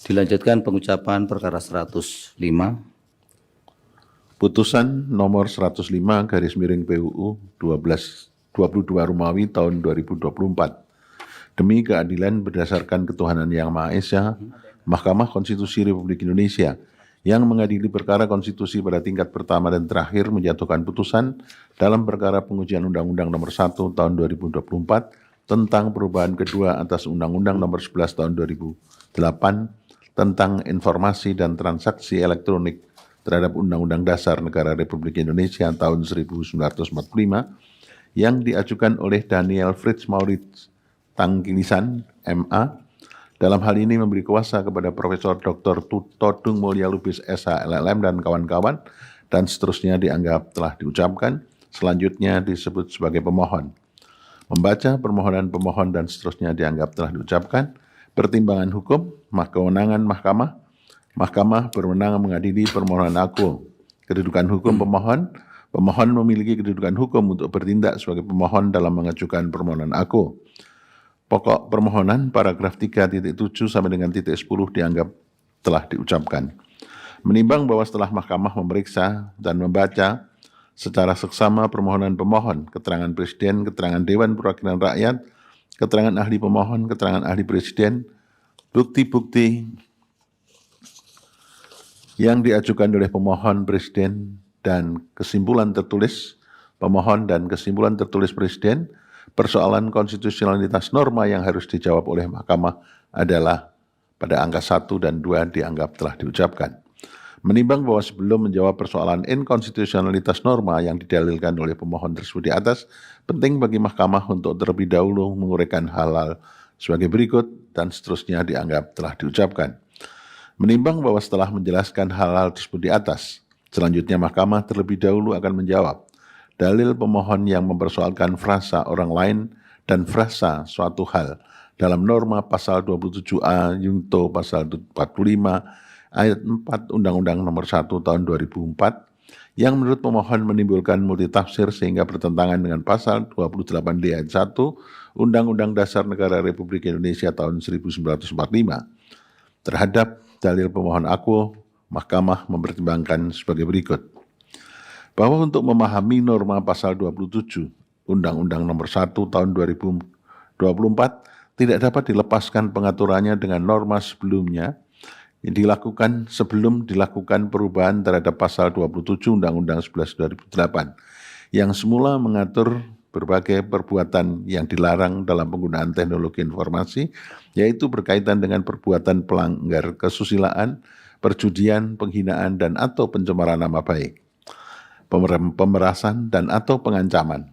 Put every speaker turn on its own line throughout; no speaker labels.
Dilanjutkan pengucapan perkara 105.
Putusan nomor 105 garis miring PUU 22 Romawi tahun 2024. Demi keadilan berdasarkan ketuhanan yang Maha Esa, Mahkamah Konstitusi Republik Indonesia yang mengadili perkara konstitusi pada tingkat pertama dan terakhir menjatuhkan putusan dalam perkara pengujian Undang-Undang Nomor 1 Tahun 2024 tentang perubahan kedua atas Undang-Undang Nomor 11 Tahun 2008 tentang informasi dan transaksi elektronik terhadap Undang-Undang Dasar Negara Republik Indonesia tahun 1945 yang diajukan oleh Daniel Fritz Maurits Tangkilisan, MA, dalam hal ini memberi kuasa kepada Profesor Dr. Todung Mulya Lubis SH LLM dan kawan-kawan, dan seterusnya dianggap telah diucapkan, selanjutnya disebut sebagai pemohon. Membaca permohonan pemohon dan seterusnya dianggap telah diucapkan. Pertimbangan hukum, kewenangan mahkamah. Mahkamah berwenang mengadili permohonan aku. Kedudukan hukum pemohon. Pemohon memiliki kedudukan hukum untuk bertindak sebagai pemohon dalam mengajukan permohonan aku. Pokok permohonan paragraf 3.7 sampai dengan titik 10 dianggap telah diucapkan. Menimbang bahwa setelah mahkamah memeriksa dan membaca secara seksama permohonan pemohon, keterangan Presiden, keterangan Dewan Perwakilan Rakyat, keterangan ahli pemohon, keterangan ahli Presiden, bukti-bukti yang diajukan oleh pemohon, Presiden, dan kesimpulan tertulis pemohon dan kesimpulan tertulis Presiden, persoalan konstitusionalitas norma yang harus dijawab oleh mahkamah adalah pada angka 1 dan 2 dianggap telah diucapkan. Menimbang bahwa sebelum menjawab persoalan inkonstitusionalitas norma yang didalilkan oleh pemohon tersebut di atas, penting bagi mahkamah untuk terlebih dahulu menguraikan hal-hal sebagai berikut dan seterusnya dianggap telah diucapkan. Menimbang bahwa setelah menjelaskan hal-hal tersebut di atas, selanjutnya mahkamah terlebih dahulu akan menjawab dalil pemohon yang mempersoalkan frasa orang lain dan frasa suatu hal dalam norma pasal 27A Yungto pasal 45 ayat 4 Undang-Undang Nomor 1 Tahun 2004 yang menurut pemohon menimbulkan multitafsir sehingga bertentangan dengan pasal 28D ayat 1 Undang-Undang Dasar Negara Republik Indonesia tahun 1945. Terhadap dalil pemohon aku, mahkamah mempertimbangkan sebagai berikut. Bahwa untuk memahami norma pasal 27 Undang-Undang Nomor 1 Tahun 2024 tidak dapat dilepaskan pengaturannya dengan norma sebelumnya yang dilakukan sebelum dilakukan perubahan terhadap pasal 27 Undang-Undang 11 2008 yang semula mengatur berbagai perbuatan yang dilarang dalam penggunaan teknologi informasi, yaitu berkaitan dengan perbuatan pelanggar kesusilaan, perjudian, penghinaan, dan atau pencemaran nama baik, pemerasan, dan atau pengancaman.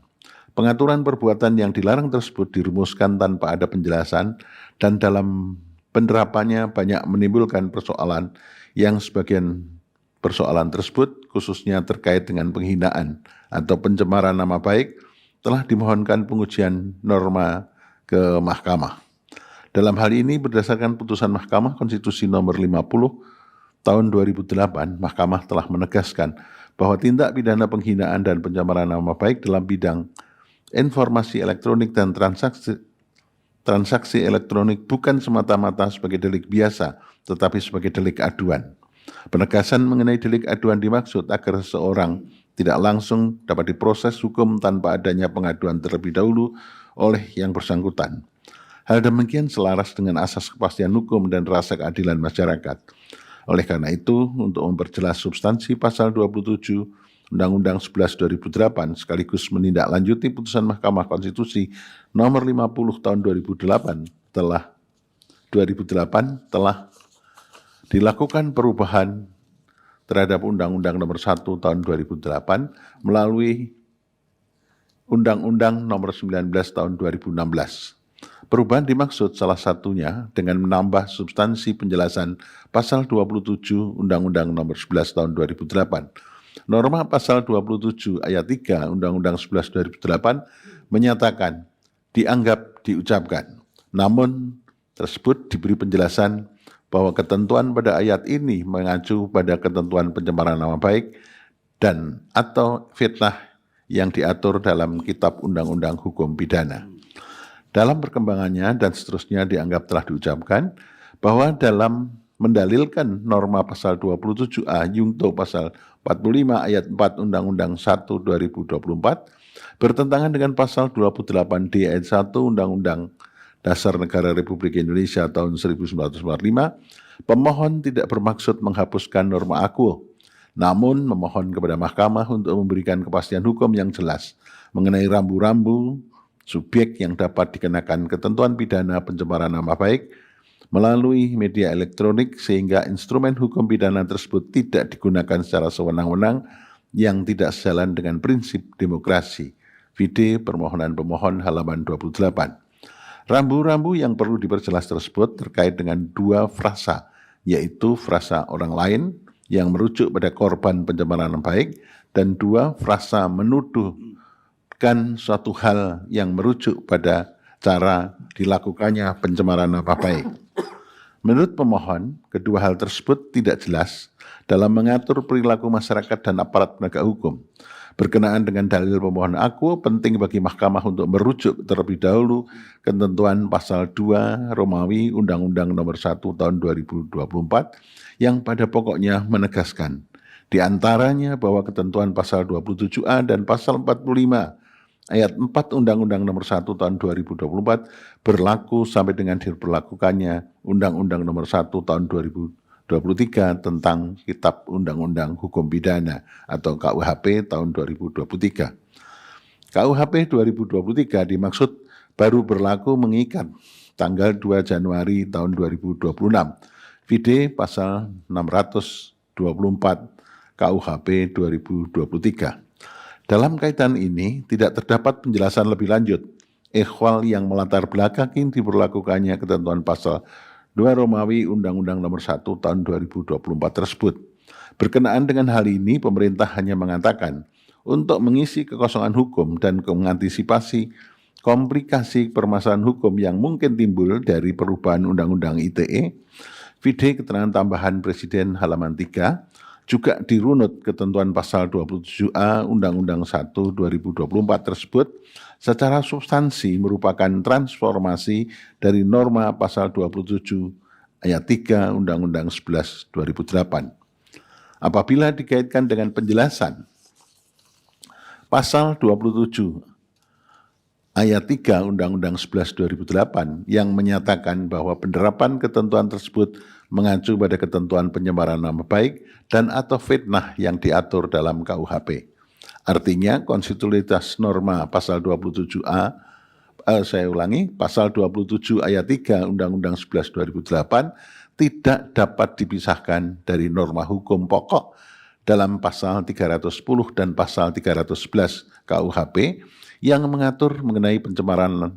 Pengaturan perbuatan yang dilarang tersebut dirumuskan tanpa ada penjelasan dan dalam penerapannya banyak menimbulkan persoalan yang sebagian persoalan tersebut khususnya terkait dengan penghinaan atau pencemaran nama baik telah dimohonkan pengujian norma ke mahkamah. Dalam hal ini berdasarkan putusan Mahkamah Konstitusi nomor 50 tahun 2008, mahkamah telah menegaskan bahwa tindak pidana penghinaan dan pencemaran nama baik dalam bidang informasi elektronik dan transaksi elektronik bukan semata-mata sebagai delik biasa, tetapi sebagai delik aduan. Penegasan mengenai delik aduan dimaksud agar seseorang tidak langsung dapat diproses hukum tanpa adanya pengaduan terlebih dahulu oleh yang bersangkutan. Hal demikian selaras dengan asas kepastian hukum dan rasa keadilan masyarakat. Oleh karena itu, untuk memperjelas substansi pasal 27 Undang-Undang 11 2008 sekaligus menindaklanjuti putusan Mahkamah Konstitusi nomor 50 tahun 2008 telah dilakukan perubahan terhadap Undang-Undang Nomor 1 Tahun 2008 melalui Undang-Undang Nomor 19 Tahun 2016. Perubahan dimaksud salah satunya dengan menambah substansi penjelasan pasal 27 Undang-Undang Nomor 11 Tahun 2008. Norma pasal 27 ayat 3 Undang-Undang 11 2008 menyatakan dianggap diucapkan. Namun tersebut diberi penjelasan bahwa ketentuan pada ayat ini mengacu pada ketentuan pencemaran nama baik dan atau fitnah yang diatur dalam Kitab Undang-Undang Hukum Pidana. Dalam perkembangannya dan seterusnya dianggap telah diucapkan bahwa dalam mendalilkan norma pasal 27A Yungto pasal 45 ayat 4 Undang-Undang 1 2024 bertentangan dengan pasal 28D ayat 1 Undang-Undang Dasar Negara Republik Indonesia tahun 1945, pemohon tidak bermaksud menghapuskan norma akuo, namun memohon kepada Mahkamah untuk memberikan kepastian hukum yang jelas mengenai rambu-rambu subjek yang dapat dikenakan ketentuan pidana pencemaran nama baik melalui media elektronik sehingga instrumen hukum pidana tersebut tidak digunakan secara sewenang-wenang yang tidak sejalan dengan prinsip demokrasi. Vide permohonan pemohon halaman 28. Rambu-rambu yang perlu diperjelas tersebut terkait dengan dua frasa, yaitu frasa orang lain yang merujuk pada korban pencemaran nama baik dan dua frasa menuduhkan suatu hal yang merujuk pada cara dilakukannya pencemaran nama baik. Menurut pemohon, kedua hal tersebut tidak jelas dalam mengatur perilaku masyarakat dan aparat penegak hukum. Berkenaan dengan dalil pemohon akuo, penting bagi Mahkamah untuk merujuk terlebih dahulu ketentuan pasal 2 Romawi Undang-Undang Nomor 1 Tahun 2024 yang pada pokoknya menegaskan di antaranya bahwa ketentuan pasal 27A dan pasal 45 ayat 4 Undang-Undang Nomor 1 Tahun 2024 berlaku sampai dengan diberlakukannya Undang-Undang Nomor 1 Tahun 2023 tentang Kitab Undang-Undang Hukum Pidana atau KUHP tahun 2023. KUHP 2023 dimaksud baru berlaku mengikat tanggal 2 Januari tahun 2026. Vide pasal 624 KUHP 2023. Dalam kaitan ini tidak terdapat penjelasan lebih lanjut ehwal yang melatar belakangi diberlakukannya ketentuan pasal 2 Romawi Undang-Undang Nomor 1 Tahun 2024 tersebut. Berkenaan dengan hal ini, pemerintah hanya mengatakan untuk mengisi kekosongan hukum dan mengantisipasi komplikasi permasalahan hukum yang mungkin timbul dari perubahan Undang-Undang ITE, vide keterangan tambahan Presiden halaman 3, juga dirunut ketentuan pasal 27A Undang-Undang 1 2024 tersebut secara substansi merupakan transformasi dari norma pasal 27 ayat 3 Undang-Undang 11 2008. Apabila dikaitkan dengan penjelasan pasal 27 ayat 3 Undang-Undang 11 2008 yang menyatakan bahwa penerapan ketentuan tersebut mengacu pada ketentuan pencemaran nama baik dan atau fitnah yang diatur dalam KUHP. Artinya konstitusionalitas norma pasal 27A, pasal 27 ayat 3 Undang-Undang 11 2008 tidak dapat dipisahkan dari norma hukum pokok dalam pasal 310 dan pasal 311 KUHP yang mengatur mengenai pencemaran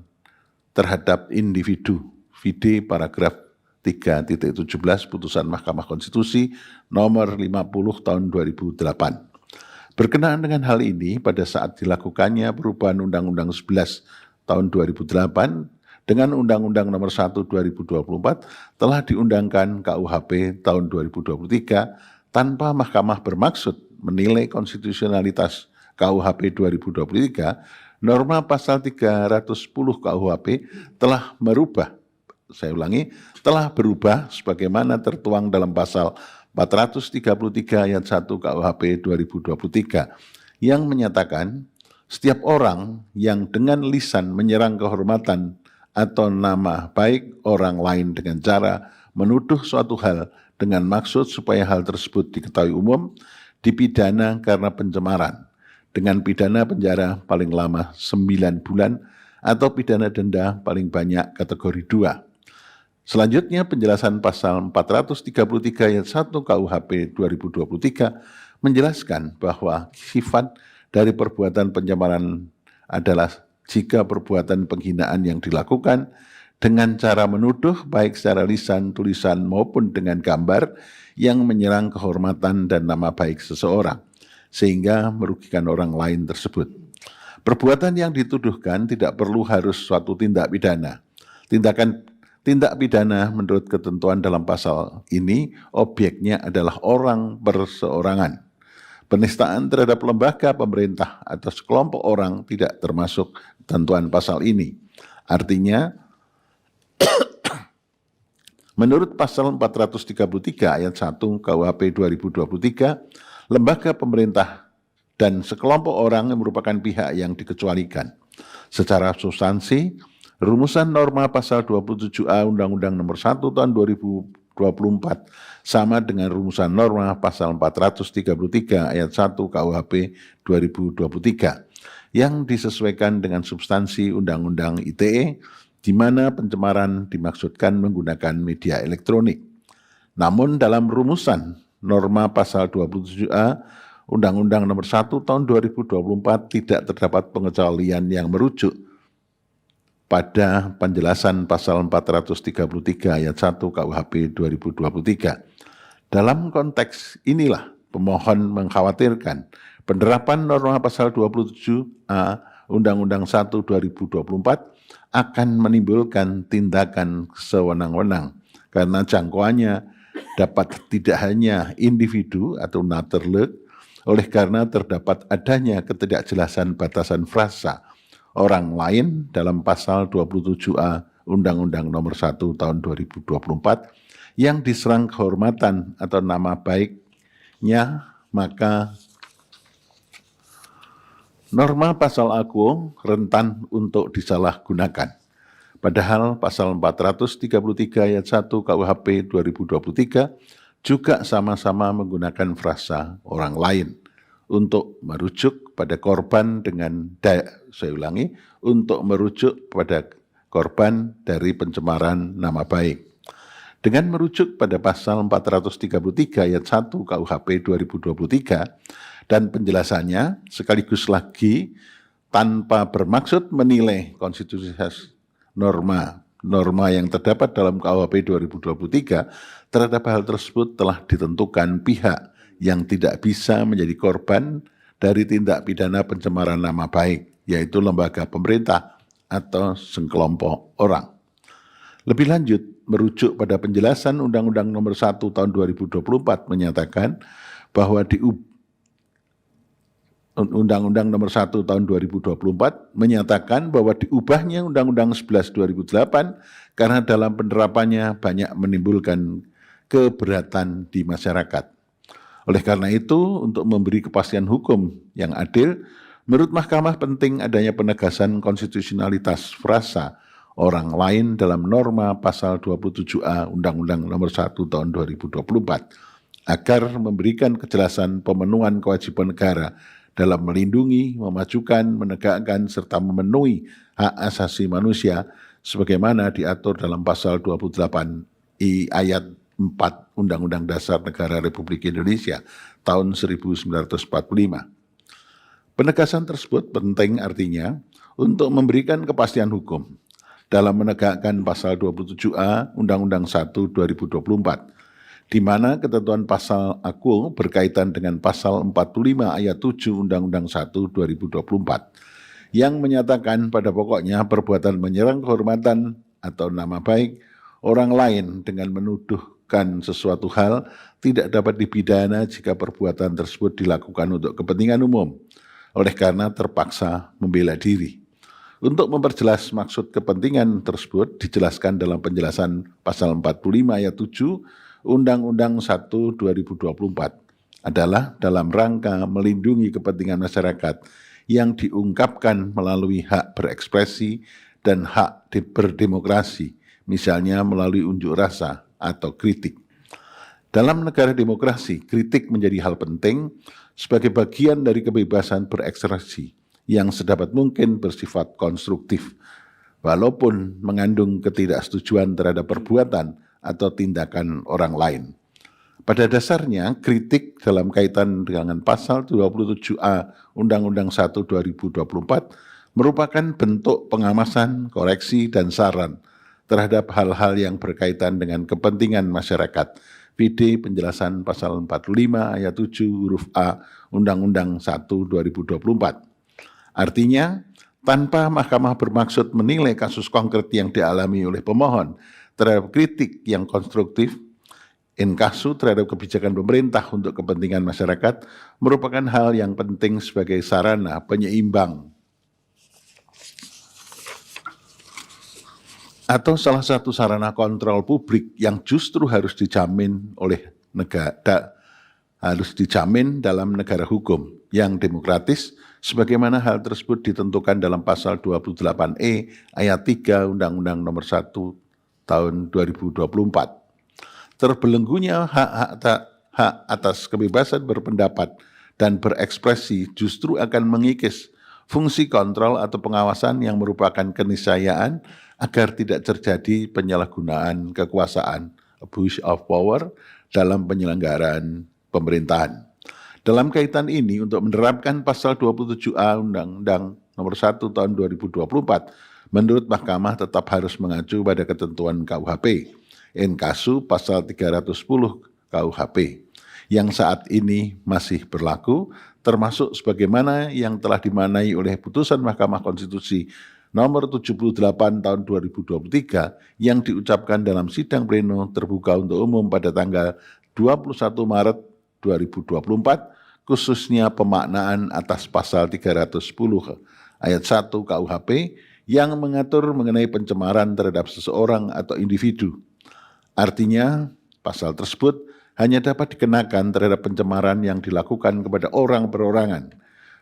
terhadap individu. Vide paragraf 3.17 putusan Mahkamah Konstitusi nomor 50 tahun 2008. Berkenaan dengan hal ini, pada saat dilakukannya perubahan Undang-Undang 11 tahun 2008 dengan Undang-Undang Nomor 1 2024 telah diundangkan KUHP tahun 2023 tanpa Mahkamah bermaksud menilai konstitusionalitas KUHP 2023, norma pasal 310 KUHP telah berubah sebagaimana tertuang dalam pasal 433 ayat 1 KUHP 2023 yang menyatakan setiap orang yang dengan lisan menyerang kehormatan atau nama baik orang lain dengan cara menuduh suatu hal dengan maksud supaya hal tersebut diketahui umum dipidana karena pencemaran dengan pidana penjara paling lama 9 bulan atau pidana denda paling banyak kategori 2. Selanjutnya penjelasan pasal 433 ayat 1 KUHP 2023 menjelaskan bahwa sifat dari perbuatan pencemaran adalah jika perbuatan penghinaan yang dilakukan dengan cara menuduh baik secara lisan, tulisan maupun dengan gambar yang menyerang kehormatan dan nama baik seseorang sehingga merugikan orang lain tersebut. Perbuatan yang dituduhkan tidak perlu harus suatu tindak pidana. Tindak pidana menurut ketentuan dalam pasal ini objeknya adalah orang perseorangan. Penistaan terhadap lembaga pemerintah atau sekelompok orang tidak termasuk ketentuan pasal ini. Artinya Menurut pasal 433 ayat 1 KUHP 2023, lembaga pemerintah dan sekelompok orang yang merupakan pihak yang dikecualikan. Secara substansi, rumusan norma pasal 27A Undang-Undang Nomor 1 Tahun 2024 sama dengan rumusan norma pasal 433 ayat 1 KUHP 2023 yang disesuaikan dengan substansi Undang-Undang ITE, di mana pencemaran dimaksudkan menggunakan media elektronik. Namun dalam rumusan norma pasal 27A Undang-Undang Nomor 1 Tahun 2024 tidak terdapat pengecualian yang merujuk pada penjelasan pasal 433 ayat 1 KUHP 2023. Dalam konteks inilah pemohon mengkhawatirkan penerapan norma pasal 27A Undang-Undang 1 2024 akan menimbulkan tindakan sewenang-wenang karena jangkauannya dapat tidak hanya individu atau Naterlek, oleh karena terdapat adanya ketidakjelasan batasan frasa orang lain dalam pasal 27A Undang-Undang Nomor 1 Tahun 2024 yang diserang kehormatan atau nama baiknya, maka norma pasal aku rentan untuk disalahgunakan. Padahal pasal 433 ayat 1 KUHP 2023 juga sama-sama menggunakan frasa orang lain untuk merujuk pada korban untuk merujuk pada korban dari pencemaran nama baik. Dengan merujuk pada pasal 433 ayat 1 KUHP 2023 dan penjelasannya sekaligus lagi tanpa bermaksud menilai konstitusionalitas norma yang terdapat dalam KUHP 2023 terhadap hal tersebut telah ditentukan pihak yang tidak bisa menjadi korban dari tindak pidana pencemaran nama baik, yaitu lembaga pemerintah atau sekelompok orang. Lebih lanjut, merujuk pada penjelasan Undang-Undang Nomor 1 Tahun 2024 menyatakan bahwa Undang-Undang Nomor 1 Tahun 2024 menyatakan bahwa diubahnya Undang-Undang 11 2008 karena dalam penerapannya banyak menimbulkan keberatan di masyarakat. Oleh karena itu, untuk memberi kepastian hukum yang adil, menurut Mahkamah penting adanya penegasan konstitusionalitas frasa orang lain dalam norma pasal 27A Undang-Undang Nomor 1 Tahun 2024 agar memberikan kejelasan pemenuhan kewajiban negara dalam melindungi, memajukan, menegakkan, serta memenuhi hak asasi manusia sebagaimana diatur dalam pasal 28I ayat 4 Undang-Undang Dasar Negara Republik Indonesia tahun 1945. Penegasan tersebut penting artinya untuk memberikan kepastian hukum dalam menegakkan pasal 27A Undang-Undang 1 2024, di mana ketentuan pasal aku berkaitan dengan pasal 45 ayat 7 Undang-Undang 1 2024 yang menyatakan pada pokoknya perbuatan menyerang kehormatan atau nama baik orang lain dengan menuduhkan sesuatu hal tidak dapat dipidana jika perbuatan tersebut dilakukan untuk kepentingan umum, oleh karena terpaksa membela diri. Untuk memperjelas maksud kepentingan tersebut dijelaskan dalam penjelasan pasal 45 ayat 7 Undang-Undang 1 2024 adalah dalam rangka melindungi kepentingan masyarakat yang diungkapkan melalui hak berekspresi dan hak berdemokrasi, misalnya melalui unjuk rasa atau kritik. Dalam negara demokrasi, kritik menjadi hal penting sebagai bagian dari kebebasan berekspresi yang sedapat mungkin bersifat konstruktif, walaupun mengandung ketidaksetujuan terhadap perbuatan atau tindakan orang lain. Pada dasarnya, kritik dalam kaitan dengan pasal 27A Undang-Undang 1 2024 merupakan bentuk pengamasan, koreksi, dan saran terhadap hal-hal yang berkaitan dengan kepentingan masyarakat. PD penjelasan pasal 45 ayat 7 huruf A Undang-Undang 1 2024. Artinya, tanpa mahkamah bermaksud menilai kasus konkret yang dialami oleh pemohon terhadap kritik yang konstruktif, inkasu terhadap kebijakan pemerintah untuk kepentingan masyarakat merupakan hal yang penting sebagai sarana penyeimbang atau salah satu sarana kontrol publik yang justru harus dijamin oleh negara, harus dijamin dalam negara hukum yang demokratis, sebagaimana hal tersebut ditentukan dalam pasal 28E ayat 3 Undang-Undang Nomor 1 tahun 2024. Terbelenggunya hak atas kebebasan berpendapat dan berekspresi justru akan mengikis fungsi kontrol atau pengawasan yang merupakan keniscayaan agar tidak terjadi penyalahgunaan kekuasaan, abuse of power, dalam penyelenggaraan pemerintahan. Dalam kaitan ini, untuk menerapkan pasal 27A Undang-Undang Nomor 1 tahun 2024, menurut Mahkamah tetap harus mengacu pada ketentuan KUHP, Inkasu pasal 310 KUHP, yang saat ini masih berlaku, termasuk sebagaimana yang telah dimaknai oleh putusan Mahkamah Konstitusi Nomor 78 tahun 2023 yang diucapkan dalam sidang pleno terbuka untuk umum pada tanggal 21 Maret 2024, khususnya pemaknaan atas pasal 310 ayat 1 KUHP yang mengatur mengenai pencemaran terhadap seseorang atau individu. Artinya, pasal tersebut hanya dapat dikenakan terhadap pencemaran yang dilakukan kepada orang perorangan,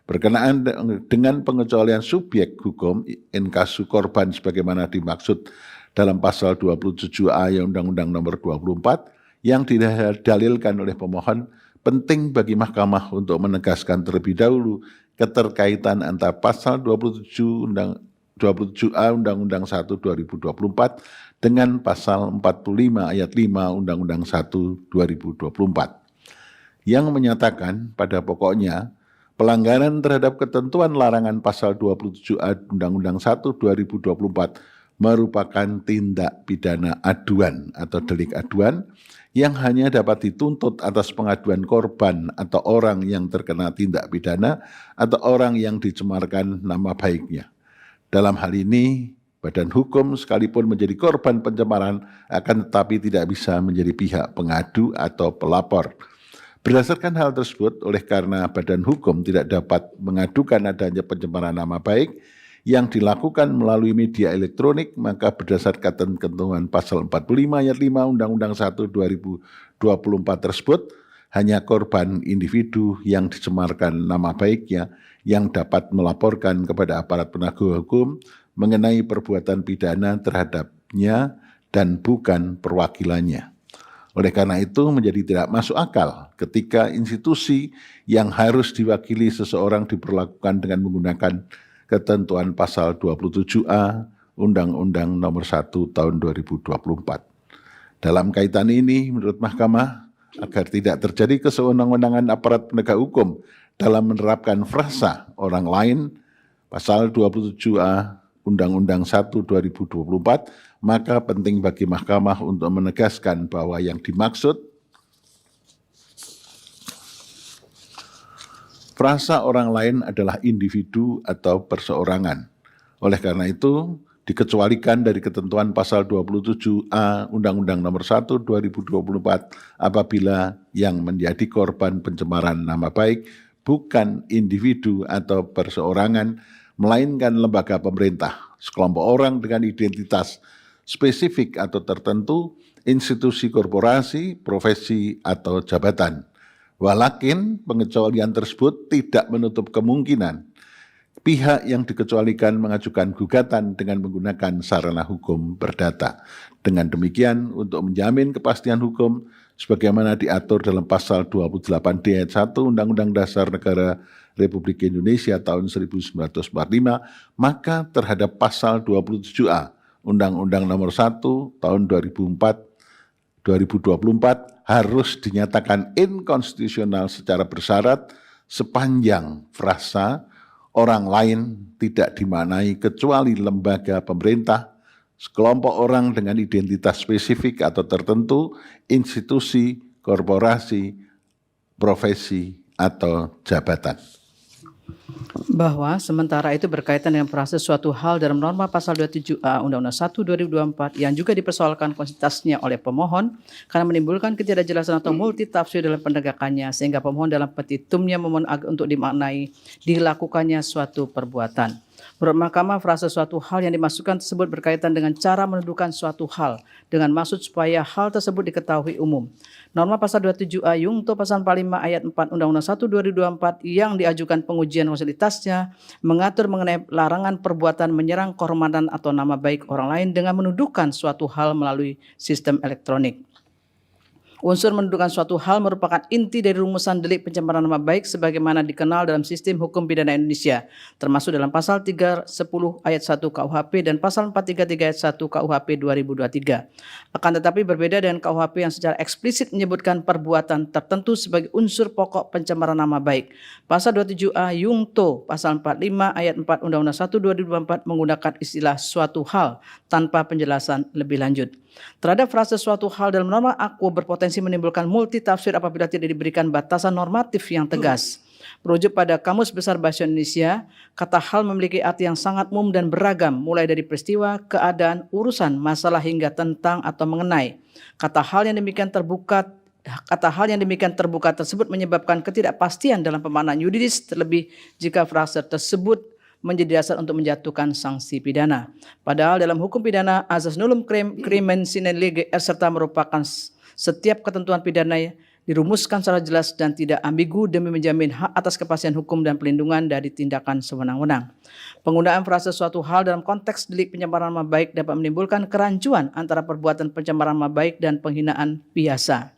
berkenaan dengan pengecualian subjek hukum inkasu korban sebagaimana dimaksud dalam pasal 27A Undang-Undang Nomor 24 yang didalilkan oleh pemohon. Penting bagi Mahkamah untuk menegaskan terlebih dahulu keterkaitan antara pasal 27A Undang-Undang 1 2024 dengan pasal 45 ayat 5 Undang-Undang 1 2024 yang menyatakan pada pokoknya pelanggaran terhadap ketentuan larangan pasal 27A Undang-Undang 1 2024 merupakan tindak pidana aduan atau delik aduan yang hanya dapat dituntut atas pengaduan korban atau orang yang terkena tindak pidana atau orang yang dicemarkan nama baiknya. Dalam hal ini, badan hukum sekalipun menjadi korban pencemaran akan tetapi tidak bisa menjadi pihak pengadu atau pelapor. Berdasarkan hal tersebut, oleh karena badan hukum tidak dapat mengadukan adanya pencemaran nama baik yang dilakukan melalui media elektronik, maka berdasarkan ketentuan pasal 45 ayat 5 Undang-Undang 1 2024 tersebut, hanya korban individu yang dicemarkan nama baiknya yang dapat melaporkan kepada aparat penegak hukum mengenai perbuatan pidana terhadapnya dan bukan perwakilannya. Oleh karena itu menjadi tidak masuk akal ketika institusi yang harus diwakili seseorang diperlakukan dengan menggunakan ketentuan pasal 27A Undang-Undang Nomor 1 tahun 2024. Dalam kaitan ini, menurut Mahkamah, agar tidak terjadi kesewenang-wenangan aparat penegak hukum dalam menerapkan frasa orang lain, pasal 27A Undang-Undang 1 2024, maka penting bagi Mahkamah untuk menegaskan bahwa yang dimaksud frasa orang lain adalah individu atau perseorangan. Oleh karena itu, dikecualikan dari ketentuan pasal 27A Undang-Undang Nomor 1 2024 apabila yang menjadi korban pencemaran nama baik bukan individu atau perseorangan, melainkan lembaga pemerintah, sekelompok orang dengan identitas spesifik atau tertentu, institusi korporasi, profesi, atau jabatan. Walakin pengecualian tersebut tidak menutup kemungkinan pihak yang dikecualikan mengajukan gugatan dengan menggunakan sarana hukum perdata. Dengan demikian, untuk menjamin kepastian hukum sebagaimana diatur dalam pasal 28D ayat 1 Undang-Undang Dasar Negara Republik Indonesia tahun 1945, maka terhadap pasal 27A Undang-Undang Nomor 1 tahun 2024 harus dinyatakan inkonstitusional secara bersyarat sepanjang frasa orang lain tidak dimaknai kecuali lembaga pemerintah, sekelompok orang dengan identitas spesifik atau tertentu, institusi, korporasi, profesi, atau jabatan.
Bahwa sementara itu berkaitan dengan proses suatu hal dalam norma pasal 27A Undang-Undang 1 2024 yang juga dipersoalkan konsistensinya oleh pemohon karena menimbulkan ketidakjelasan atau multitafsir dalam penegakannya sehingga pemohon dalam petitumnya memohon untuk dimaknai dilakukannya suatu perbuatan. Menurut Mahkamah, frase suatu hal yang dimasukkan tersebut berkaitan dengan cara menuduhkan suatu hal dengan maksud supaya hal tersebut diketahui umum. Norma pasal 27A Yungto pasal 45 ayat 4 Undang-Undang 1 2024 yang diajukan pengujian konstitusitasnya mengatur mengenai larangan perbuatan menyerang kehormatan atau nama baik orang lain dengan menuduhkan suatu hal melalui sistem elektronik. Unsur menuduhkan suatu hal merupakan inti dari rumusan delik pencemaran nama baik sebagaimana dikenal dalam sistem hukum pidana Indonesia, termasuk dalam pasal 310 ayat 1 KUHP dan pasal 433 ayat 1 KUHP 2023. Akan tetapi berbeda dengan KUHP yang secara eksplisit menyebutkan perbuatan tertentu sebagai unsur pokok pencemaran nama baik. Pasal 27A Yungto pasal 45 ayat 4 Undang-Undang 1 2024 menggunakan istilah suatu hal tanpa penjelasan lebih lanjut. Terhadap frase suatu hal dalam norma aku berpotensi menimbulkan multitafsir apabila tidak diberikan batasan normatif yang tegas. Merujuk pada Kamus Besar Bahasa Indonesia, kata hal memiliki arti yang sangat umum dan beragam, mulai dari peristiwa, keadaan, urusan, masalah hingga tentang atau mengenai. Kata hal yang demikian terbuka tersebut menyebabkan ketidakpastian dalam pemaknaan yuridis, terlebih jika frase tersebut menjadi dasar untuk menjatuhkan sanksi pidana. Padahal dalam hukum pidana asas nullum crimen sine lege serta merupakan setiap ketentuan pidana dirumuskan secara jelas dan tidak ambigu demi menjamin hak atas kepastian hukum dan pelindungan dari tindakan sewenang-wenang. Penggunaan frase suatu hal dalam konteks delik pencemaran nama baik dapat menimbulkan kerancuan antara perbuatan pencemaran nama baik dan penghinaan biasa.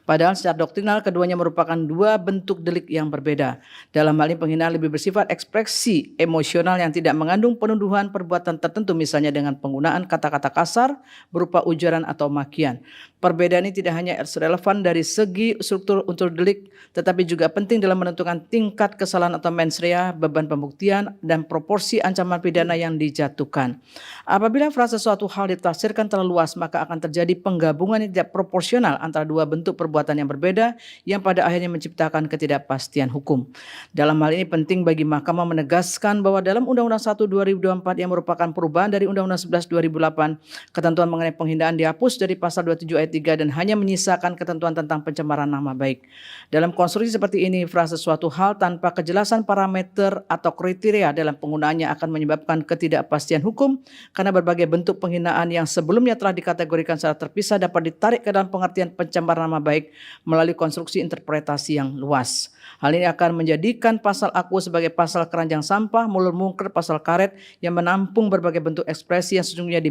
Padahal secara doktrinal keduanya merupakan dua bentuk delik yang berbeda. Dalam hal ini penghinaan lebih bersifat ekspresi emosional yang tidak mengandung penuduhan perbuatan tertentu, misalnya dengan penggunaan kata-kata kasar berupa ujaran atau makian. Perbedaan ini tidak hanya relevan dari segi struktur unsur delik, tetapi juga penting dalam menentukan tingkat kesalahan atau mens rea, beban pembuktian, dan proporsi ancaman pidana yang dijatuhkan. Apabila frase suatu hal ditafsirkan terlalu luas, maka akan terjadi penggabungan yang tidak proporsional antara dua bentuk perbuatan yang berbeda yang pada akhirnya menciptakan ketidakpastian hukum. Dalam hal ini penting bagi Mahkamah menegaskan bahwa dalam Undang-Undang 1 2024 yang merupakan perubahan dari Undang-Undang 11 2008, ketentuan mengenai penghinaan dihapus dari pasal 27 ayat 3 dan hanya menyisakan ketentuan tentang pencemaran nama baik. Dalam konstruksi seperti ini, frase suatu hal tanpa kejelasan parameter atau kriteria dalam penggunaannya akan menyebabkan ketidakpastian hukum karena berbagai bentuk penghinaan yang sebelumnya telah dikategorikan secara terpisah dapat ditarik ke dalam pengertian pencemaran nama baik melalui konstruksi interpretasi yang luas. Hal ini akan menjadikan pasal aku sebagai pasal keranjang sampah, mulur mungker pasal karet yang menampung berbagai bentuk ekspresi yang sesungguhnya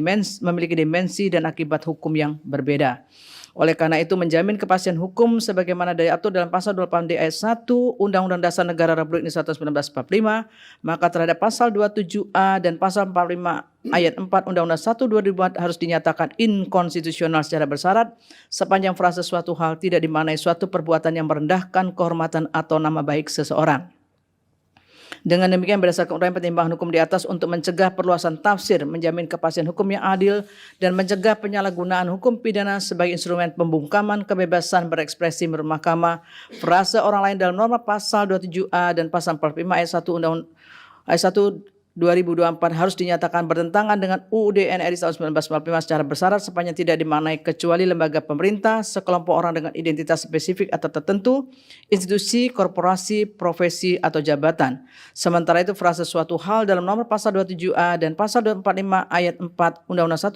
memiliki dimensi dan akibat hukum yang berbeda. Oleh karena itu menjamin kepastian hukum sebagaimana diatur dalam pasal 28D ayat 1 Undang-Undang Dasar Negara Republik Indonesia tahun 1945, maka terhadap pasal 27A dan pasal 45 ayat 4 Undang-Undang 1 2004 harus dinyatakan inkonstitusional secara bersyarat sepanjang frase suatu hal tidak dimaknai suatu perbuatan yang merendahkan kehormatan atau nama baik seseorang. Dengan demikian berdasarkan uraian pertimbangan hukum di atas untuk mencegah perluasan tafsir, menjamin kepastian hukum yang adil, dan mencegah penyalahgunaan hukum pidana sebagai instrumen pembungkaman kebebasan berekspresi menurut Mahkamah, frase orang lain dalam norma pasal 27A dan pasal 45 ayat 1 Undang-Undang ayat 1 2024 harus dinyatakan bertentangan dengan UUD NRI tahun 1945 secara bersyarat sepanjang tidak dimaknai kecuali lembaga pemerintah, sekelompok orang dengan identitas spesifik atau tertentu, institusi, korporasi, profesi, atau jabatan. Sementara itu frase suatu hal dalam nomor pasal 27A dan pasal 245 ayat 4 Undang-Undang 1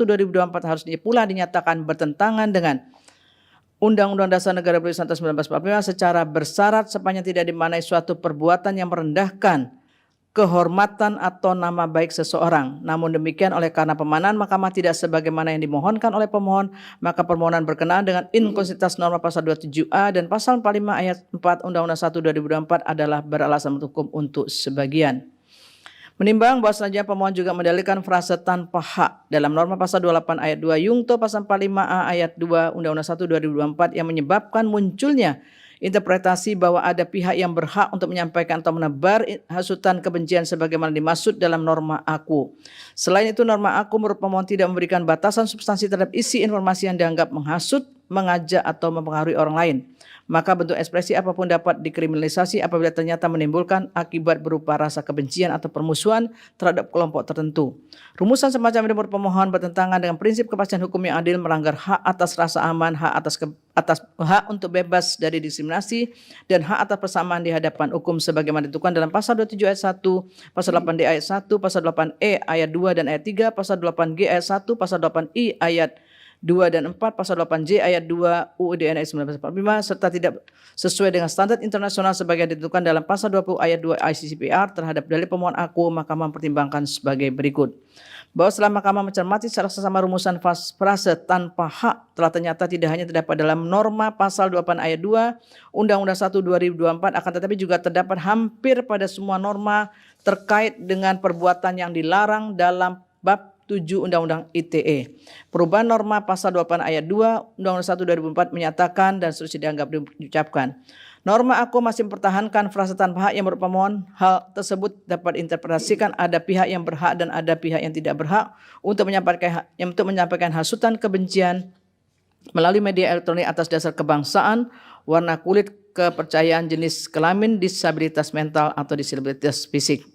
2024 harus pula dinyatakan bertentangan dengan Undang-Undang Dasar Negara Republik Indonesia tahun 1945 secara bersyarat sepanjang tidak dimaknai suatu perbuatan yang merendahkan kehormatan atau nama baik seseorang. Namun demikian oleh karena pemaknaan Mahkamah tidak sebagaimana yang dimohonkan oleh pemohon, maka permohonan berkenaan dengan inkonsistensi norma pasal 27A dan pasal 45 ayat 4 Undang-Undang 1 2024 adalah beralasan hukum untuk sebagian. Menimbang bahwa selanjutnya pemohon juga mendalilkan frase tanpa hak dalam norma pasal 28 ayat 2 Yungto pasal 45A ayat 2 Undang-Undang 1 2024 yang menyebabkan munculnya interpretasi bahwa ada pihak yang berhak untuk menyampaikan atau menebar hasutan kebencian sebagaimana dimaksud dalam norma aku. Selain itu norma aku menurut pemohon tidak memberikan batasan substansi terhadap isi informasi yang dianggap menghasut, mengajak atau mempengaruhi orang lain. Maka bentuk ekspresi apapun dapat dikriminalisasi apabila ternyata menimbulkan akibat berupa rasa kebencian atau permusuhan terhadap kelompok tertentu. Rumusan semacam ini menurut pemohon bertentangan dengan prinsip kepastian hukum yang adil, melanggar hak atas rasa aman, hak atas hak untuk bebas dari diskriminasi dan hak atas persamaan di hadapan hukum sebagaimana ditentukan dalam pasal 27 ayat 1, pasal 8D ayat 1, pasal 8E ayat 2 dan ayat 3, pasal 8G ayat 1, pasal 8I ayat 2 dan 4, pasal 8J ayat 2 UUD NRI 1945 serta tidak sesuai dengan standar internasional sebagai ditentukan dalam pasal 20 ayat 2 ICCPR terhadap dalil pemohon aku, Mahkamah mempertimbangkan sebagai berikut. Bahwa setelah Mahkamah mencermati secara sesama rumusan frase tanpa hak telah ternyata tidak hanya terdapat dalam norma pasal 28 ayat 2 Undang-Undang 1 2024 akan tetapi juga terdapat hampir pada semua norma terkait dengan perbuatan yang dilarang dalam bab 7 Undang-Undang ITE. Perubahan norma pasal 28 ayat 2 Undang-Undang 1 2004 menyatakan dan seterusnya dianggap diucapkan. Norma aku masih mempertahankan frase tanpa hak yang menurut pemohon hal tersebut dapat diinterpretasikan ada pihak yang berhak dan ada pihak yang tidak berhak untuk menyampaikan hasutan kebencian melalui media elektronik atas dasar kebangsaan, warna kulit, kepercayaan, jenis kelamin, disabilitas mental atau disabilitas fisik.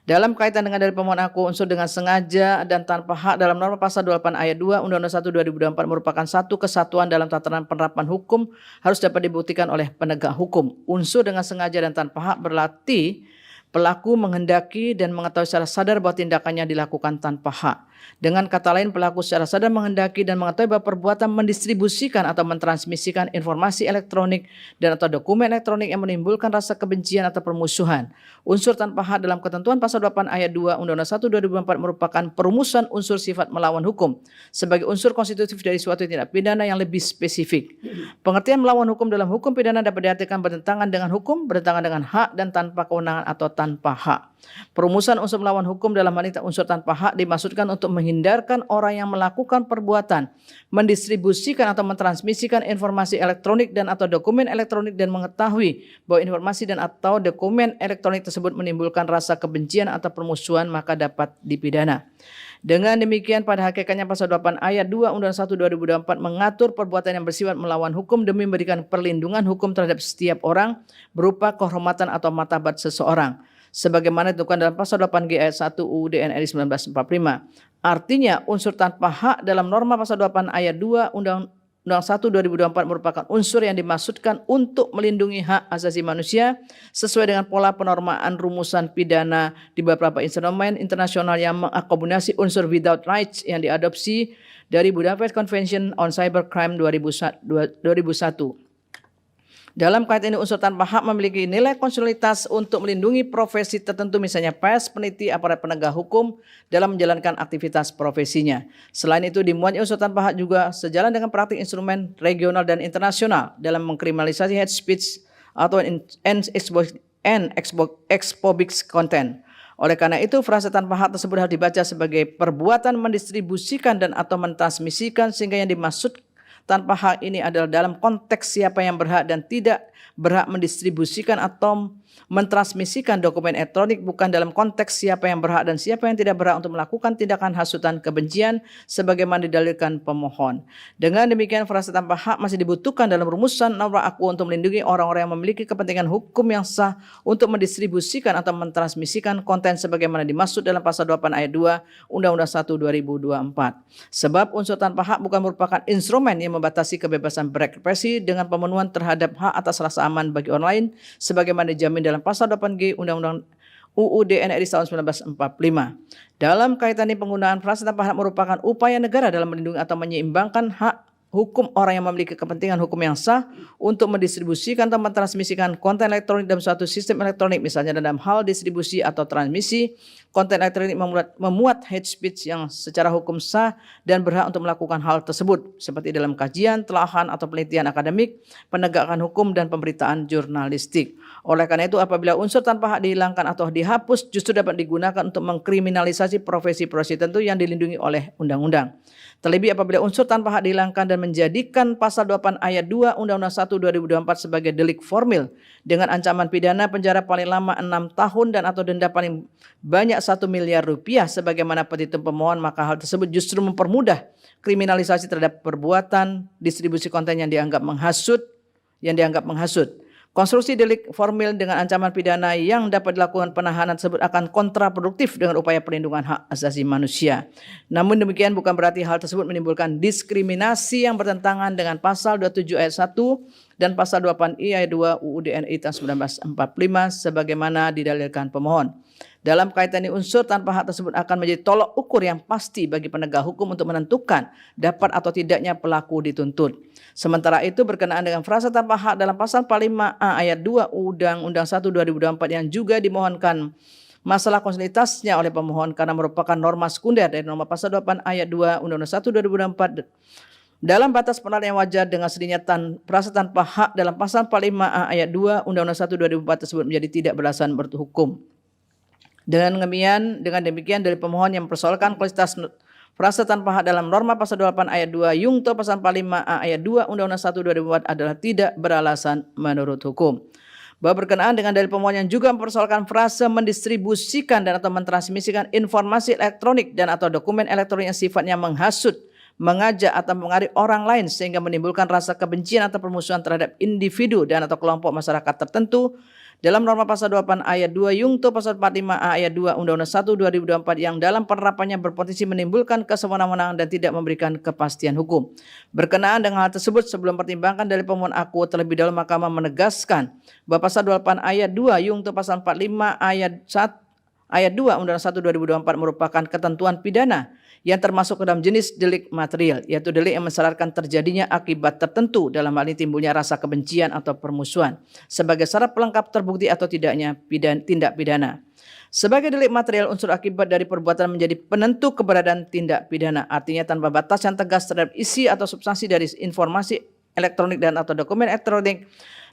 Dalam kaitan dengan dalil pemohon aku, unsur dengan sengaja dan tanpa hak dalam norma pasal 28 ayat 2 Undang-Undang 1 2024 merupakan satu kesatuan dalam tataran penerapan hukum harus dapat dibuktikan oleh penegak hukum. Unsur dengan sengaja dan tanpa hak berarti pelaku menghendaki dan mengetahui secara sadar bahwa tindakannya dilakukan tanpa hak. Dengan kata lain, pelaku secara sadar menghendaki dan mengetahui bahwa perbuatan mendistribusikan atau mentransmisikan informasi elektronik dan atau dokumen elektronik yang menimbulkan rasa kebencian atau permusuhan. Unsur tanpa hak dalam ketentuan pasal 8 ayat 2 Undang-Undang 1 2004 merupakan perumusan unsur sifat melawan hukum sebagai unsur konstitutif dari suatu tindak pidana yang lebih spesifik. Pengertian melawan hukum dalam hukum pidana dapat diartikan bertentangan dengan hukum, bertentangan dengan hak dan tanpa kewenangan atau tanpa hak. Perumusan unsur melawan hukum dalam hal ini unsur tanpa hak dimaksudkan untuk menghindarkan orang yang melakukan perbuatan mendistribusikan atau mentransmisikan informasi elektronik dan atau dokumen elektronik dan mengetahui bahwa informasi dan atau dokumen elektronik tersebut menimbulkan rasa kebencian atau permusuhan maka dapat dipidana. Dengan demikian pada hakikatnya pasal 8 ayat 2 Undang-Undang 1 2024 mengatur perbuatan yang bersifat melawan hukum demi memberikan perlindungan hukum terhadap setiap orang berupa kehormatan atau martabat seseorang. Sebagaimana ditentukan dalam pasal 8G ayat 1 UUD NRI 1945. Artinya unsur tanpa hak dalam norma pasal 8 ayat 2 Undang-Undang 1 2024 merupakan unsur yang dimaksudkan untuk melindungi hak asasi manusia sesuai dengan pola penormaan rumusan pidana di beberapa instrumen internasional yang mengakomodasi unsur without rights yang diadopsi dari Budapest Convention on Cybercrime 2001. Dalam kaitan ini unsur tanpa hak memiliki nilai konstitusionalitas untuk melindungi profesi tertentu misalnya pers, peneliti, aparat penegak hukum dalam menjalankan aktivitas profesinya. Selain itu dimuatnya unsur tanpa hak juga sejalan dengan praktik instrumen regional dan internasional dalam mengkriminalisasi hate speech atau expobic content. Oleh karena itu frase tanpa hak tersebut harus dibaca sebagai perbuatan mendistribusikan dan atau mentransmisikan sehingga yang dimaksud tanpa hak ini adalah dalam konteks siapa yang berhak dan tidak berhak mendistribusikan atau mentransmisikan dokumen elektronik, bukan dalam konteks siapa yang berhak dan siapa yang tidak berhak untuk melakukan tindakan hasutan kebencian sebagaimana didalilkan pemohon. Dengan demikian frase tanpa hak masih dibutuhkan dalam rumusan norma aku untuk melindungi orang-orang yang memiliki kepentingan hukum yang sah untuk mendistribusikan atau mentransmisikan konten sebagaimana dimaksud dalam pasal 8 ayat 2 Undang-Undang 1 2024. Sebab unsur tanpa hak bukan merupakan instrumen yang membatasi kebebasan berekspresi dengan pemenuhan terhadap hak atas rasa aman bagi orang lain sebagaimana dijamin dalam pasal 8G Undang-Undang UUD NRI tahun 1945. Dalam kaitan ini penggunaan frase tanpa hak merupakan upaya negara dalam melindungi atau menyeimbangkan hak hukum orang yang memiliki kepentingan hukum yang sah untuk mendistribusikan atau mentransmisikan konten elektronik dalam suatu sistem elektronik, misalnya dalam hal distribusi atau transmisi konten elektronik memuat hate speech yang secara hukum sah dan berhak untuk melakukan hal tersebut seperti dalam kajian, telahan atau penelitian akademik, penegakan hukum dan pemberitaan jurnalistik. Oleh karena itu apabila unsur tanpa hak dihilangkan atau dihapus justru dapat digunakan untuk mengkriminalisasi profesi-profesi tertentu yang dilindungi oleh undang-undang. Terlebih apabila unsur tanpa hak dihilangkan dan menjadikan pasal 8 ayat 2 Undang-Undang 1 2024 sebagai delik formil dengan ancaman pidana penjara paling lama 6 tahun dan atau denda paling banyak 1 miliar rupiah sebagaimana petitum pemohon, maka hal tersebut justru mempermudah kriminalisasi terhadap perbuatan distribusi konten yang dianggap menghasut. Konstruksi delik formil dengan ancaman pidana yang dapat dilakukan penahanan tersebut akan kontraproduktif dengan upaya perlindungan hak asasi manusia. Namun demikian bukan berarti hal tersebut menimbulkan diskriminasi yang bertentangan dengan pasal 27 ayat 1 dan pasal 28I ayat 2 UU DNI tahun 1945 sebagaimana didalilkan pemohon. Dalam kaitan ini unsur tanpa hak tersebut akan menjadi tolok ukur yang pasti bagi penegak hukum untuk menentukan dapat atau tidaknya pelaku dituntut. Sementara itu berkenaan dengan frasa tanpa hak dalam pasal 45A ayat 2 Undang-Undang 1 2024 yang juga dimohonkan masalah konstitusitasnya oleh pemohon karena merupakan norma sekunder dari norma pasal 28 ayat 2 Undang-Undang 1 2024 dalam batas penilaian yang wajar dengan sedihnya frasa tanpa hak dalam pasal 45A ayat 2 Undang-Undang 1 2004 tersebut menjadi tidak beralasan berhukum. Dengan demikian dari pemohon yang mempersoalkan kualitas frasa tanpa hak dalam norma pasal 28 ayat 2 Yungto pasal 45A ayat 2 Undang-Undang 1 2004 adalah tidak beralasan menurut hukum. Bahwa berkenaan dengan dalil pemohon yang juga mempersoalkan frasa mendistribusikan dan atau mentransmisikan informasi elektronik dan atau dokumen elektronik yang sifatnya menghasut, mengajak atau mengarik orang lain sehingga menimbulkan rasa kebencian atau permusuhan terhadap individu dan atau kelompok masyarakat tertentu dalam norma pasal 28 ayat 2 Yungto pasal 45A ayat 2 Undang-Undang 1 2024 yang dalam penerapannya berpotensi menimbulkan kesewenang-wenangan dan tidak memberikan kepastian hukum. Berkenaan dengan hal tersebut sebelum pertimbangkan dari pemohon aku terlebih dahulu Mahkamah menegaskan bahwa pasal 28 ayat 2 Yungto pasal 45 ayat 2 Undang-Undang 1 2024 merupakan ketentuan pidana yang termasuk ke dalam jenis delik material, yaitu delik yang mensyaratkan terjadinya akibat tertentu, dalam hal ini timbulnya rasa kebencian atau permusuhan, sebagai syarat pelengkap terbukti atau tidaknya tindak pidana. Sebagai delik material, unsur akibat dari perbuatan menjadi penentu keberadaan tindak pidana, artinya tanpa batas yang tegas terhadap isi atau substansi dari informasi elektronik dan atau dokumen elektronik.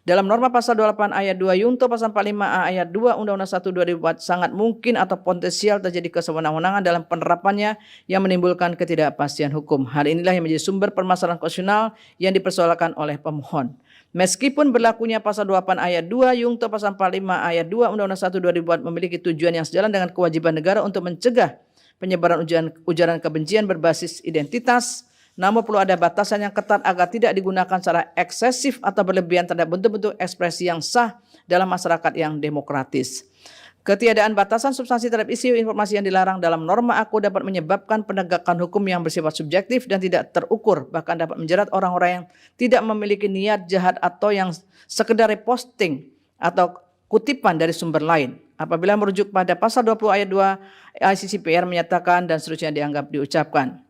Dalam norma pasal 28 ayat 2 Yungto pasal 45A ayat 2 Undang-Undang 1 2004 sangat mungkin atau potensial terjadi kesewenang-wenangan dalam penerapannya yang menimbulkan ketidakpastian hukum. Hal inilah yang menjadi sumber permasalahan konstitusional yang dipersoalkan oleh pemohon. Meskipun berlakunya pasal 28 ayat 2 Yungto pasal 45 ayat 2 Undang-Undang 1 2004 memiliki tujuan yang sejalan dengan kewajiban negara untuk mencegah penyebaran ujaran kebencian berbasis identitas, namun perlu ada batasan yang ketat agar tidak digunakan secara eksesif atau berlebihan terhadap bentuk-bentuk ekspresi yang sah dalam masyarakat yang demokratis. Ketiadaan batasan substansi terhadap isi informasi yang dilarang dalam norma aku dapat menyebabkan penegakan hukum yang bersifat subjektif dan tidak terukur, bahkan dapat menjerat orang-orang yang tidak memiliki niat jahat atau yang sekedar reposting atau kutipan dari sumber lain. Apabila merujuk pada pasal 20 ayat 2 ICCPR menyatakan dan seterusnya dianggap diucapkan.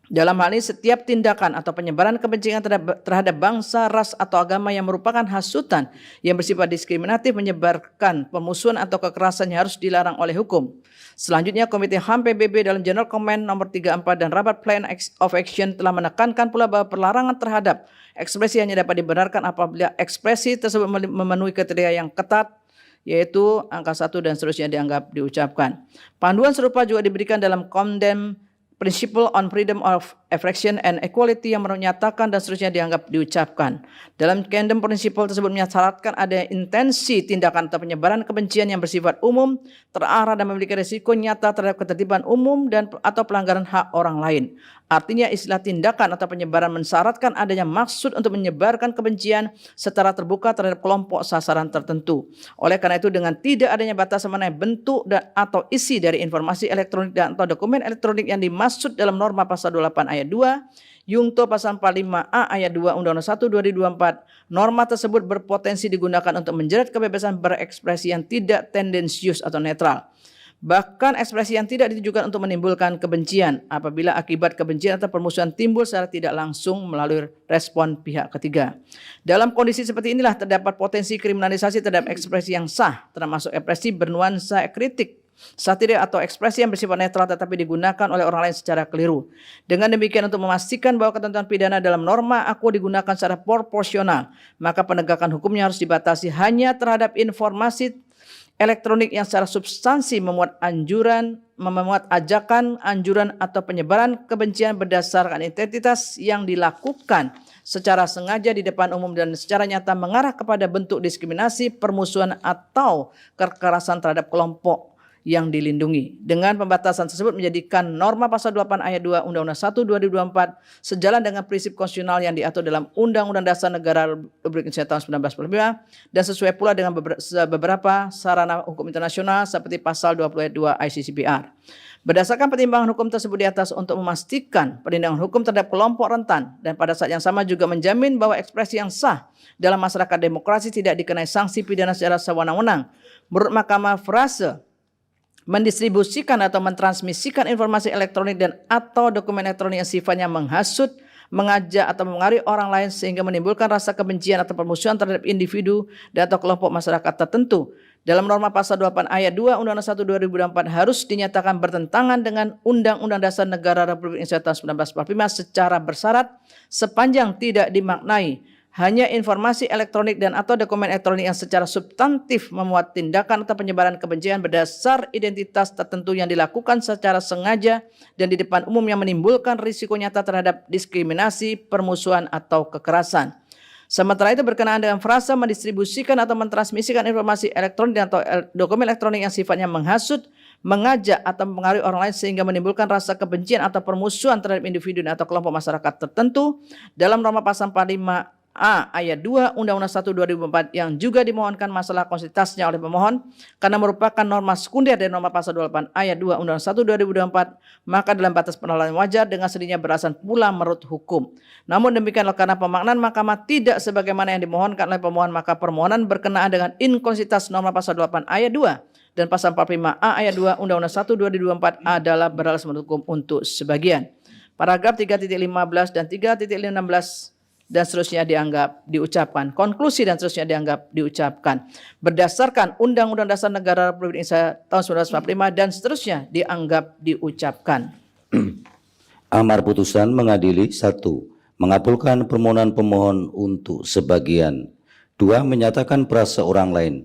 Dalam hal ini setiap tindakan atau penyebaran kebencian terhadap bangsa, ras atau agama yang merupakan hasutan yang bersifat diskriminatif menyebarkan permusuhan atau kekerasan yang harus dilarang oleh hukum. Selanjutnya Komite HAM PBB dalam General Comment nomor 34 dan Rapat Plan of Action telah menekankan pula bahwa pelarangan terhadap ekspresi hanya dapat dibenarkan apabila ekspresi tersebut memenuhi kriteria yang ketat, yaitu angka 1 dan seterusnya dianggap diucapkan. Panduan serupa juga diberikan dalam Condemn Principle on Freedom of Expression and Equality yang menyatakan dan seterusnya dianggap diucapkan. Dalam Condemn Principle tersebut mensyaratkan ada intensi tindakan atau penyebaran kebencian yang bersifat umum, terarah dan memiliki risiko nyata terhadap ketertiban umum dan atau pelanggaran hak orang lain. Artinya istilah tindakan atau penyebaran mensyaratkan adanya maksud untuk menyebarkan kebencian secara terbuka terhadap kelompok sasaran tertentu. Oleh karena itu dengan tidak adanya batasan mengenai bentuk dan atau isi dari informasi elektronik dan atau dokumen elektronik yang dimaksud dalam norma pasal 28 ayat 2, Yungto pasal 45A ayat 2 Undang-Undang 1 2024, norma tersebut berpotensi digugakan untuk menjerat kebebasan berekspresi yang tidak tendensius atau netral. Bahkan ekspresi yang tidak ditujukan untuk menimbulkan kebencian apabila akibat kebencian atau permusuhan timbul secara tidak langsung melalui respon pihak ketiga. Dalam kondisi seperti inilah terdapat potensi kriminalisasi terhadap ekspresi yang sah, termasuk ekspresi bernuansa kritik, satirik atau ekspresi yang bersifat netral tetapi digunakan oleh orang lain secara keliru. Dengan demikian untuk memastikan bahwa ketentuan pidana dalam norma aku digunakan secara proporsional, maka penegakan hukumnya harus dibatasi hanya terhadap informasi elektronik yang secara substansi memuat ajakan, anjuran atau penyebaran kebencian berdasarkan identitas yang dilakukan secara sengaja di depan umum dan secara nyata mengarah kepada bentuk diskriminasi, permusuhan atau kekerasan terhadap kelompok yang dilindungi. Dengan pembatasan tersebut menjadikan norma pasal 8 ayat 2 Undang-Undang 1 2024 sejalan dengan prinsip konstitusional yang diatur dalam Undang-Undang Dasar Negara Republik Indonesia tahun 1945 dan sesuai pula dengan beberapa sarana hukum internasional seperti pasal 20 ayat 2 ICCPR. Berdasarkan pertimbangan hukum tersebut di atas untuk memastikan perlindungan hukum terhadap kelompok rentan dan pada saat yang sama juga menjamin bahwa ekspresi yang sah dalam masyarakat demokrasi tidak dikenai sanksi pidana secara sewenang-wenang. Menurut Mahkamah, frase mendistribusikan atau mentransmisikan informasi elektronik dan atau dokumen elektronik yang sifatnya menghasut, mengajak atau mengaruhi orang lain sehingga menimbulkan rasa kebencian atau permusuhan terhadap individu dan atau kelompok masyarakat tertentu dalam norma pasal 8 ayat 2 Undang-Undang 1 2024 harus dinyatakan bertentangan dengan Undang-Undang Dasar Negara Republik Indonesia tahun 1945 secara bersyarat sepanjang tidak dimaknai hanya informasi elektronik dan atau dokumen elektronik yang secara substantif memuat tindakan atau penyebaran kebencian berdasar identitas tertentu yang dilakukan secara sengaja dan di depan umum yang menimbulkan risiko nyata terhadap diskriminasi, permusuhan atau kekerasan. Sementara itu berkenaan dengan frasa mendistribusikan atau mentransmisikan informasi elektronik atau dokumen elektronik yang sifatnya menghasut, mengajak atau mempengaruhi orang lain sehingga menimbulkan rasa kebencian atau permusuhan terhadap individu atau kelompok masyarakat tertentu dalam norma pasal 45A ayat 2 Undang-Undang 1 2004 yang juga dimohonkan masalah konstitusitasnya oleh pemohon karena merupakan norma sekunder dari norma pasal 28 ayat 2 Undang-Undang 1 2024 maka dalam batas penilaian wajar dengan sendirinya beralasan pula menurut hukum. Namun demikian karena pemaknaan mahkamah tidak sebagaimana yang dimohonkan oleh pemohon maka permohonan berkenaan dengan inkonsistensi norma pasal 28 ayat 2 dan pasal 45A ayat 2 Undang-Undang 1 2024 adalah beralasan menurut hukum untuk sebagian. Paragraf 3.15 dan 3.16 dan seterusnya dianggap diucapkan. Konklusi dan seterusnya dianggap diucapkan. Berdasarkan Undang-Undang Dasar Negara Republik Indonesia tahun 1945 dan seterusnya dianggap diucapkan.
Amar putusan mengadili 1. Mengabulkan permohonan pemohon untuk sebagian. 2. Menyatakan frase orang lain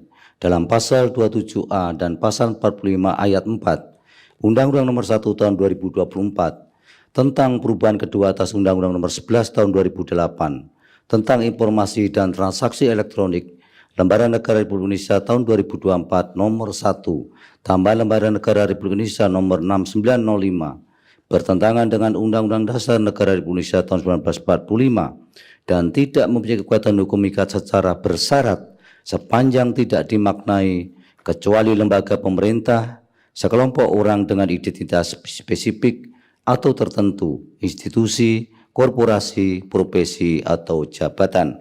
dalam pasal 27A dan pasal 45 ayat 4 Undang-Undang Nomor 1 Tahun 2024 tentang perubahan kedua atas Undang-Undang Nomor 11 Tahun 2008 tentang informasi dan transaksi elektronik Lembaran Negara Republik Indonesia tahun 2024 Nomor 1 tambah Lembaran Negara Republik Indonesia Nomor 6905 bertentangan dengan Undang-Undang Dasar Negara Republik Indonesia tahun 1945 dan tidak mempunyai kekuatan hukum ikat secara bersyarat sepanjang tidak dimaknai kecuali lembaga pemerintah, sekelompok orang dengan identitas spesifik atau tertentu, institusi, korporasi, profesi, atau jabatan.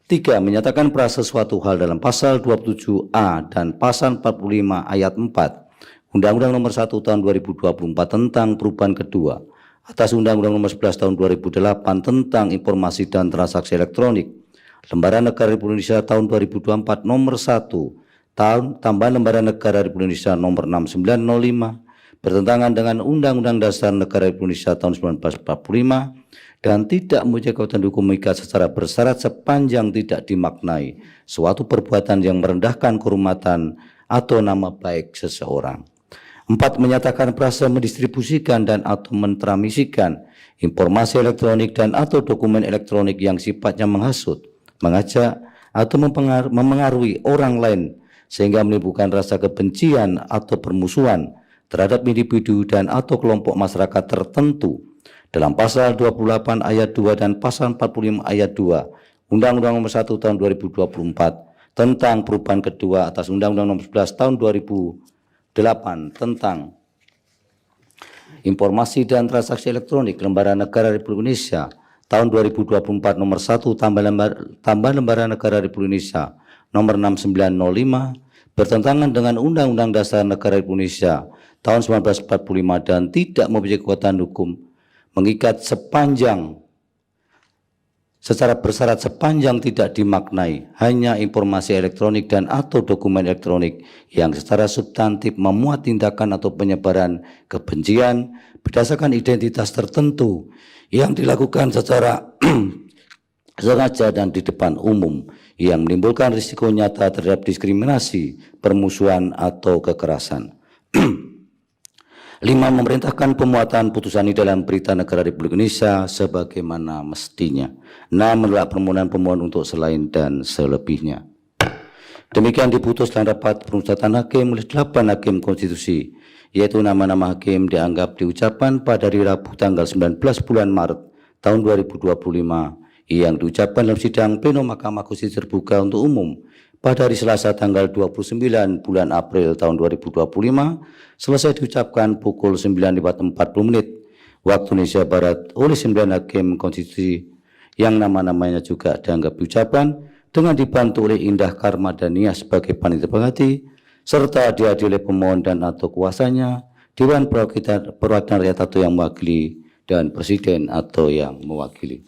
3. Menyatakan frase suatu hal dalam pasal 27A dan pasal 45 ayat 4 Undang-Undang Nomor 1 Tahun 2024 tentang perubahan kedua atas Undang-Undang Nomor 11 Tahun 2008 tentang informasi dan transaksi elektronik Lembaran Negara Republik Indonesia tahun 2024 Nomor 1 tahun tambahan Lembaran Negara Republik Indonesia Nomor 6905 bertentangan dengan Undang-Undang Dasar Negara Republik Indonesia tahun 1945 dan tidak mempunyai kekuatan hukum ikat secara bersyarat sepanjang tidak dimaknai suatu perbuatan yang merendahkan kehormatan atau nama baik seseorang. 4. Menyatakan frase mendistribusikan dan atau mentransmisikan informasi elektronik dan atau dokumen elektronik yang sifatnya menghasut, mengajak atau memengaruhi orang lain sehingga menimbulkan rasa kebencian atau permusuhan terhadap individu dan atau kelompok masyarakat tertentu dalam pasal 28 ayat 2 dan pasal 45 ayat 2 Undang-Undang Nomor 1 Tahun 2024 tentang perubahan kedua atas Undang-Undang Nomor 11 Tahun 2008 tentang informasi dan transaksi elektronik Lembaran Negara Republik Indonesia tahun 2024 Nomor 1 tambah Lembaran Negara Republik Indonesia Nomor 6905 bertentangan dengan Undang-Undang Dasar Negara Republik Indonesia tahun 1945 dan tidak mempunyai kekuatan hukum mengikat secara bersyarat sepanjang tidak dimaknai hanya informasi elektronik dan atau dokumen elektronik yang secara substantif memuat tindakan atau penyebaran kebencian berdasarkan identitas tertentu yang dilakukan secara sengaja dan di depan umum yang menimbulkan risiko nyata terhadap diskriminasi, permusuhan atau kekerasan. 5. Memerintahkan pemuatan putusan ini dalam Berita Negara Republik Indonesia sebagaimana mestinya. 6. Menolak permohonan pemohon untuk selain dan selebihnya. Demikian diputus dalam rapat permusyawaratan hakim oleh 8 hakim konstitusi, yaitu nama-nama hakim dianggap diucapkan pada hari Rabu tanggal 19 bulan Maret tahun 2025 yang diucapkan dalam sidang pleno Mahkamah Konstitusi terbuka untuk umum pada hari Selasa tanggal 29 bulan April tahun 2025 selesai diucapkan pukul 9.40 waktu Indonesia Barat oleh 9 hakim konstitusi yang nama-namanya juga dianggap diucapkan dengan dibantu oleh Indah Karmadania sebagai panitia penghati serta dihadiri oleh pemohon dan atau kuasanya, Dewan Perwakilan Rakyat atau yang mewakili, dan Presiden atau yang mewakili.